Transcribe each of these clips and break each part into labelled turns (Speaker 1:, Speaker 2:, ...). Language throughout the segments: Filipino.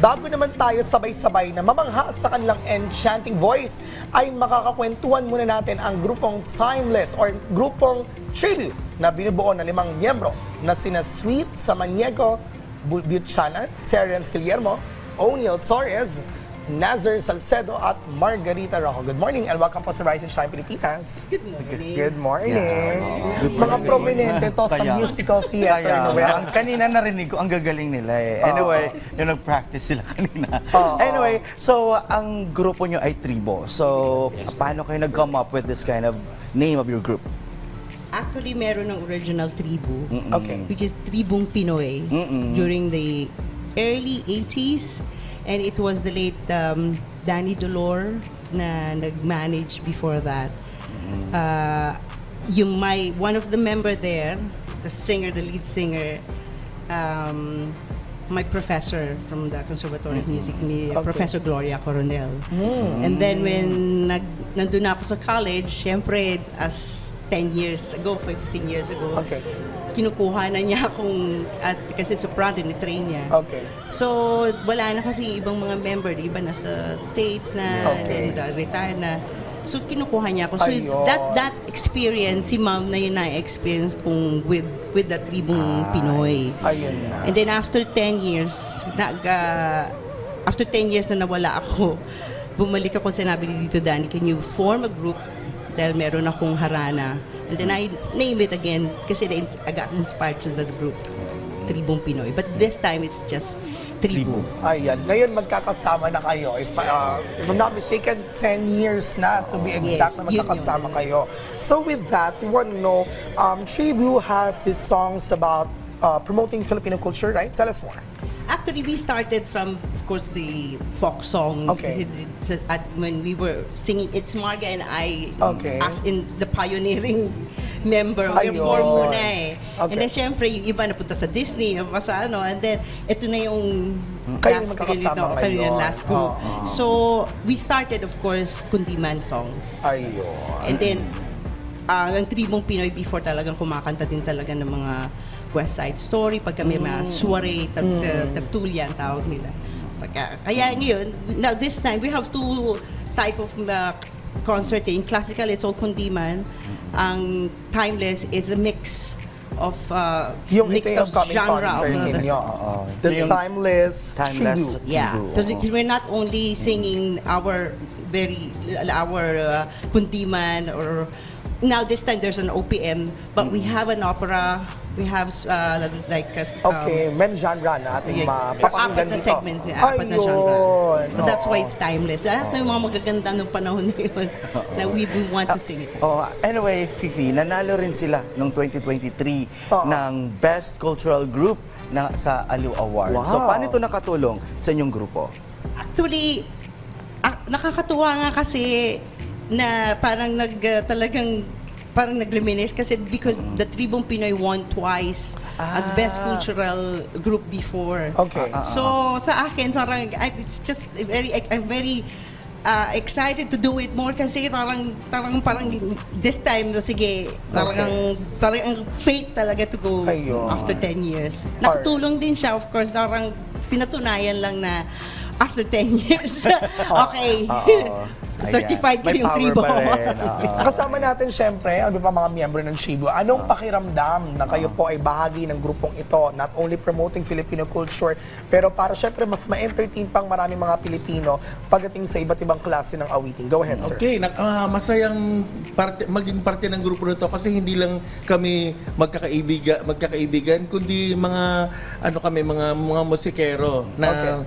Speaker 1: bago naman tayo sabay-sabay na mamangha sa kanilang enchanting voice, ay makakakwentuhan muna natin ang grupong Timeless or grupong tribute na binubuo ng 5 miyembro na sina Sweet Samaniego, Butchana, Terence Guillermo, O'Neil Torres, Nazar Salcedo at Margarita Rojo. Good morning and welcome po sa Rise and Shine Pilipinas.
Speaker 2: Good morning.
Speaker 1: Good morning.
Speaker 3: Good
Speaker 1: Mga
Speaker 3: morning.
Speaker 1: prominente to sa
Speaker 3: Kaya-
Speaker 1: musical theater.
Speaker 3: Kaya,
Speaker 1: no?
Speaker 3: ang kanina narinig ko, ang gagaling nila eh. Anyway, yung nag-practice sila kanina.
Speaker 1: Oo.
Speaker 3: Anyway, so ang grupo nyo ay tribo. So, paano kayo nag-come up with this kind of name of your group?
Speaker 2: Actually, meron ng original tribu,
Speaker 1: Okay.
Speaker 2: which is Tribong Pinoy, during the early 80s. And it was the late Danny Dolor na nag-manage before that. One of the member there, the lead singer, my professor from the Conservatory of Music, ni Professor Gloria Coronel. And then when nandun na ako sa college, syempre as 10 years ago, 15 years ago,
Speaker 1: Okay.
Speaker 2: kinukuha na niya akong, kasi soprano, ni-train niya.
Speaker 1: Okay.
Speaker 2: So, wala na kasi ibang mga member, di ba, nasa States na,
Speaker 1: Okay.
Speaker 2: and retire na. So, kinukuha niya ako. So,
Speaker 1: Ayun.
Speaker 2: that experience, si ma'am na yun na-experience kong with the tribong Pinoy.
Speaker 1: Ayun na.
Speaker 2: And then after 10 years, after 10 years na nawala ako, bumalik ako, sinabi ni Dito Danny, can you form a group? Dahil meron akong harana. And then I name it again kasi I got inspired to that group, Tribong Pinoy. But this time, it's just Tribu.
Speaker 1: Ayan. Ngayon magkakasama na kayo. If I'm not mistaken, 10 years na to be exact
Speaker 2: Yes,
Speaker 1: na
Speaker 2: yun
Speaker 1: magkakasama
Speaker 2: yun.
Speaker 1: kayo. So with that, we want to know, Tribu has these songs about promoting Filipino culture, right? Tell us more.
Speaker 2: Actually, we started from, of course, the folk songs.
Speaker 1: Okay.
Speaker 2: Kasi when we were singing, it's Marga and I,
Speaker 1: Okay.
Speaker 2: as in the pioneering member. We're
Speaker 1: Ayun.
Speaker 2: 4 muna eh.
Speaker 1: Okay.
Speaker 2: And then, syempre, yung iba napunta sa Disney, yung iba sa ano, and then, ito na yung
Speaker 1: Kayo na magkakasama
Speaker 2: kayo
Speaker 1: ngayon.
Speaker 2: yung last group.
Speaker 1: Oo.
Speaker 2: So, we started, of course, Kundiman songs.
Speaker 1: Ayun.
Speaker 2: And then, ang Tribong Pinoy before talagang kumakanta din talaga ng mga West Side Story, pagka may mga soiree, tertulia ang tawag nila. Kaya ngayon, now this time, we have 2 type of concert. In classical, it's all kundiman. Ang timeless is a mix of
Speaker 1: Yung
Speaker 2: mix
Speaker 1: ito yung
Speaker 2: of
Speaker 1: coming
Speaker 2: genre
Speaker 1: concert
Speaker 2: of
Speaker 1: ninyo.
Speaker 3: Ito
Speaker 1: The
Speaker 3: yung
Speaker 1: Timeless
Speaker 3: Timeless
Speaker 1: Tribute.
Speaker 2: Yeah,
Speaker 3: Tribu,
Speaker 2: so we're not only singing our kundiman or now this time there's an OPM, but we have an opera. We have
Speaker 1: Okay, men genre na ating mapapakinggan
Speaker 2: apat na
Speaker 1: dito.
Speaker 2: segment, apat na genre.
Speaker 1: Ayun.
Speaker 2: So that's why it's timeless. Lahat ng mga magaganda ng panahon na yun na we want to sing it.
Speaker 3: Oh, anyway, Fifi, nanalo rin sila noong 2023
Speaker 1: Oo.
Speaker 3: ng Best Cultural Group sa Aliw Award.
Speaker 1: Wow.
Speaker 3: So, paano ito nakatulong sa inyong grupo?
Speaker 2: Actually, nakakatuwa nga kasi na parang talagang parang nag-reminisce kasi because the Tribong Pinoy won twice as Best Cultural Group before.
Speaker 1: Okay.
Speaker 2: So sa akin parang it's just I'm very excited to do it more kasi parang this time sige parang ang fate talaga to go
Speaker 1: Ayun.
Speaker 2: after 10 years. Nakatulong din siya, of course, parang pinatunayan lang na after 10 years. Okay. Certified
Speaker 3: May
Speaker 2: kayong
Speaker 3: power
Speaker 2: tribo.
Speaker 3: pa rin. Oo.
Speaker 1: Kasama natin siyempre ang iba pa mga miyembro ng Tribu. Anong pakiramdam na kayo po ay bahagi ng grupong ito, not only promoting Filipino culture, pero para siyempre mas ma-entertain pang maraming mga Pilipino pagdating sa iba't ibang klase ng awitin. Go ahead, sir.
Speaker 4: Okay, masayang maging parte ng grupo nito kasi hindi lang kami magkakaibigan kundi mga musikero na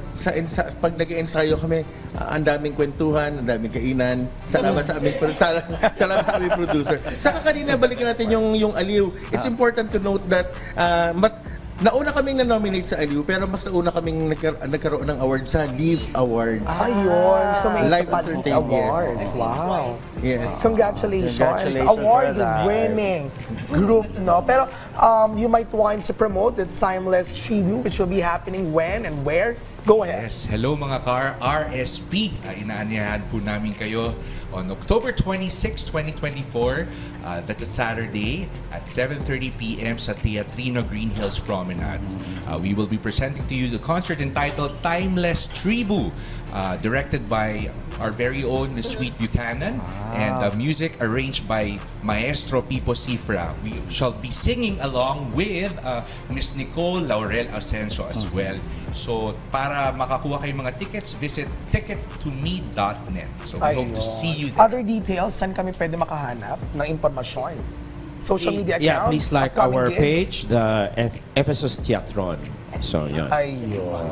Speaker 4: pag nag-ensayo kami, ang daming kwentuhan, ang daming kainan. Salamat sa aming salamat sa aming producer. Saka kanina balikan natin yung Aliw. It's important to note that nauna kaming na-nominate sa Aliw, pero mas nauna kaming nagkaroon ng award sa Leaf Awards.
Speaker 1: Ayun. So may
Speaker 4: Live
Speaker 1: Spanish
Speaker 4: entertainment, yes.
Speaker 1: Awards. Wow.
Speaker 4: Yes.
Speaker 1: Congratulations.
Speaker 3: Congratulations for
Speaker 1: Award-winning group, no? Pero you might want to promote the Timeless Tribute, which will be happening when and where? Go ahead.
Speaker 5: Yes, hello mga RSP. Inaanyahan po namin kayo on October 26, 2024. That's a Saturday at 7:30 p.m. sa Teatrino Green Hills Promenade. We will be presenting to you the concert entitled Timeless Tribu, directed by our very own Sweet Buchanan, and music arranged by Maestro Pipo Cifra. We shall be singing along with Miss Nicole Laurel Ascenso as well. So, para makakuha kayong mga tickets, visit tickettome.net. So, we hope to see you there.
Speaker 1: Other details, saan kami pwede makahanap ng impormasyon? Social media accounts?
Speaker 6: Yeah, please like
Speaker 1: upcoming
Speaker 6: our
Speaker 1: gigs?
Speaker 6: page, the Ephesus Theatron. So, yun.
Speaker 1: Ayun.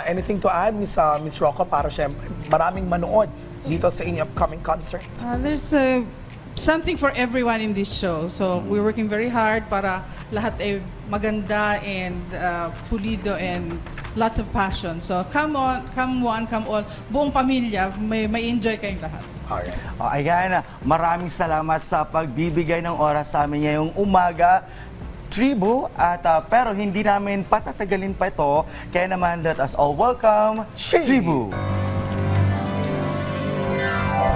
Speaker 1: Anything to add, Miss Rocco, para syempre maraming manood dito sa inyong upcoming concert?
Speaker 7: There's something for everyone in this show. So we're working very hard para lahat ay maganda and pulido and lots of passion. So come on, come one, come all. Buong pamilya, may enjoy kayong lahat.
Speaker 1: Alright.
Speaker 3: Ayan, maraming salamat sa pagbibigay ng oras sa amin ngayong umaga. Tribu, at pero hindi namin patatagalin pa ito. Kaya naman, let us all welcome Tribu.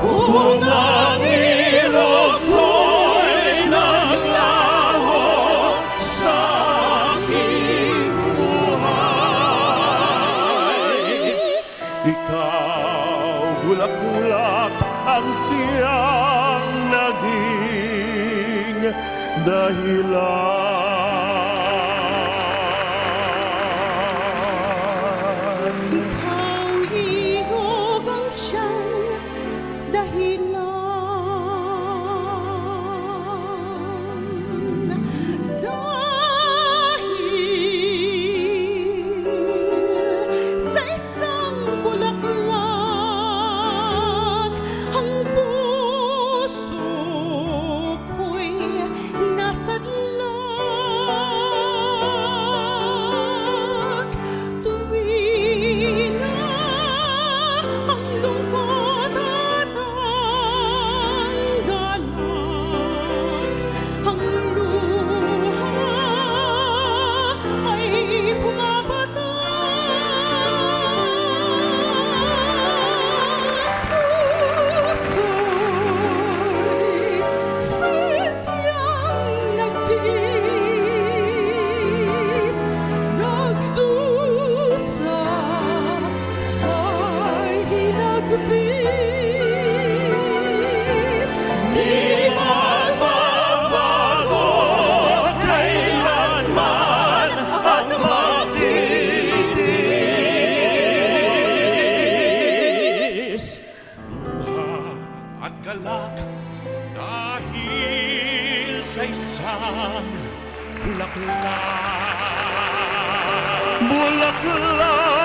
Speaker 8: Kung ang ilog ko'y naglaho sa aking buhay, ikaw bulaklak ang siyang naging dahilan.
Speaker 2: Ikaw ihog ang siyang dahilan. Dahil sa isang bulaklak, ang puso ko'y nasadlak. Tuwi na ang lungkot at ang galak, ang luha ay pumapatak. Puso'y sadyang nagtiis, nagdusa sa'y hinagbis. Di
Speaker 8: magbabago kailanman at magtitiis. Luha at galak dahil sa isang bulaklak. Bulaklak